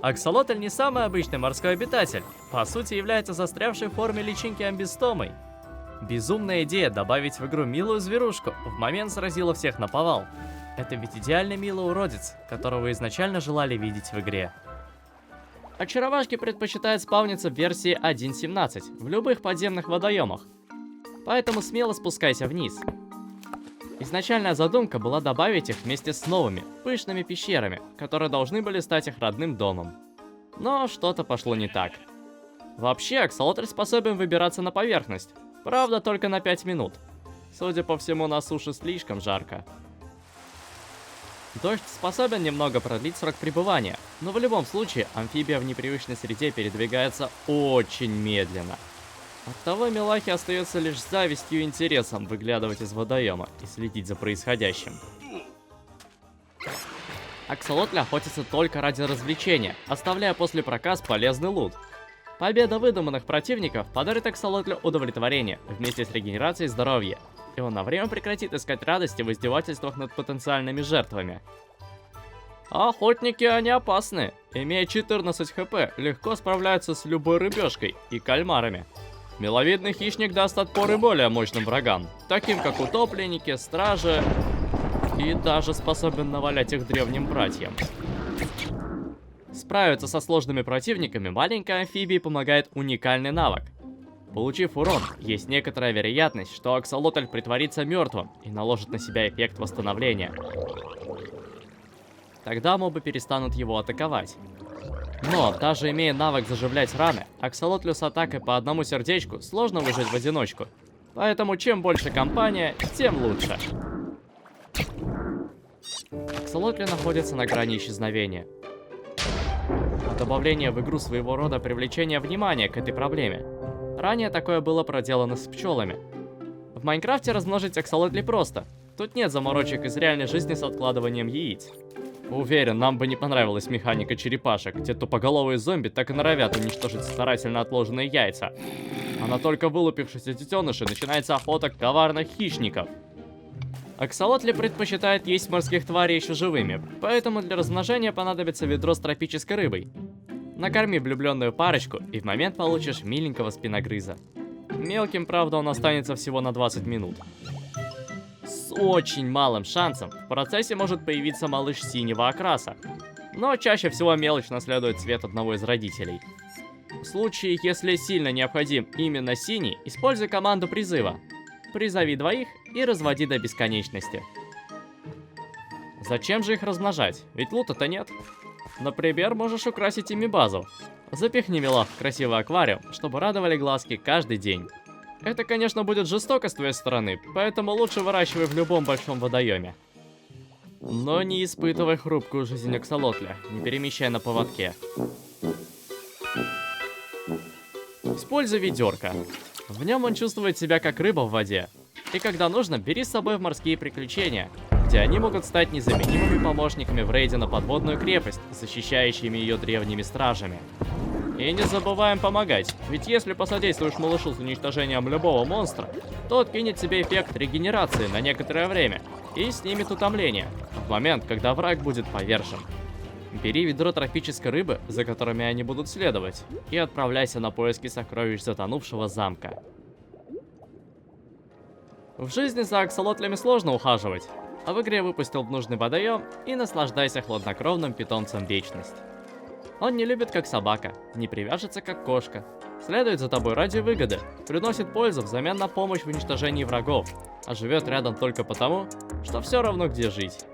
Аксолотль не самый обычный морской обитатель. По сути, является застрявшей в форме личинки амбистомой. Безумная идея добавить в игру милую зверушку в момент сразила всех наповал. Это ведь идеально милый уродец, которого изначально желали видеть в игре. Очаровашки предпочитают спавниться в версии 1.17 в любых подземных водоемах. Поэтому смело спускайся вниз. Изначальная задумка была добавить их вместе с новыми, пышными пещерами, которые должны были стать их родным домом. Но что-то пошло не так. Вообще, аксолотль способен выбираться на поверхность. Правда, только на 5 минут. Судя по всему, на суше слишком жарко. Дождь способен немного продлить срок пребывания, но в любом случае амфибия в непривычной среде передвигается очень медленно. Оттого милахе остается лишь с завистью и интересом выглядывать из водоема и следить за происходящим. Аксолотль охотится только ради развлечения, оставляя после проказ полезный лут. Победа выдуманных противников подарит аксолотлю удовлетворение вместе с регенерацией здоровья, и он на время прекратит искать радости в издевательствах над потенциальными жертвами. Охотники, они опасны. Имея 14 хп, легко справляются с любой рыбешкой и кальмарами. Миловидный хищник даст отпор и более мощным врагам, таким как утопленники, стражи, и даже способен навалять их древним братьям. Справиться со сложными противниками маленькой амфибии помогает уникальный навык. Получив урон, есть некоторая вероятность, что аксолотль притворится мертвым и наложит на себя эффект восстановления. Тогда мобы перестанут его атаковать. Но, даже имея навык заживлять раны, аксолотлю с атакой по одному сердечку сложно выжить в одиночку. Поэтому чем больше компания, тем лучше. Аксолотли находятся на грани исчезновения. А добавление в игру своего рода привлечения внимания к этой проблеме. Ранее такое было проделано с пчелами. В Майнкрафте размножить аксолотли просто. Тут нет заморочек из реальной жизни с откладыванием яиц. Уверен, нам бы не понравилась механика черепашек, где тупоголовые зомби так и норовят уничтожить старательно отложенные яйца. А на только вылупившихся детенышей начинается охота коварных хищников. Аксолотли предпочитают есть морских тварей еще живыми, поэтому для размножения понадобится ведро с тропической рыбой. Накорми влюбленную парочку, и в момент получишь миленького спиногрыза. Мелким, правда, он останется всего на 20 минут. С очень малым шансом в процессе может появиться малыш синего окраса. Но чаще всего мелочь наследует цвет одного из родителей. В случае, если сильно необходим именно синий, используй команду призыва. Призови двоих и разводи до бесконечности. Зачем же их размножать? Ведь лута-то нет. Например, можешь украсить ими базу. Запихни милах в красивый аквариум, чтобы радовали глазки каждый день. Это, конечно, будет жестоко с твоей стороны, поэтому лучше выращивай в любом большом водоеме. Но не испытывай хрупкую жизнь аксолотля, не перемещай на поводке. Используй ведерко. В нем он чувствует себя как рыба в воде. И когда нужно, бери с собой в морские приключения, где они могут стать незаменимыми помощниками в рейде на подводную крепость, защищающими ее древними стражами. И не забываем помогать, ведь если посодействуешь малышу с уничтожением любого монстра, то откинет тебе эффект регенерации на некоторое время и снимет утомление в момент, когда враг будет повержен. Бери ведро тропической рыбы, за которыми они будут следовать, и отправляйся на поиски сокровищ затонувшего замка. В жизни за аксолотлями сложно ухаживать, а в игре выпустил в нужный водоем и наслаждайся хладнокровным питомцем вечность. Он не любит как собака, не привяжется как кошка, следует за тобой ради выгоды, приносит пользу взамен на помощь в уничтожении врагов, а живет рядом только потому, что все равно где жить.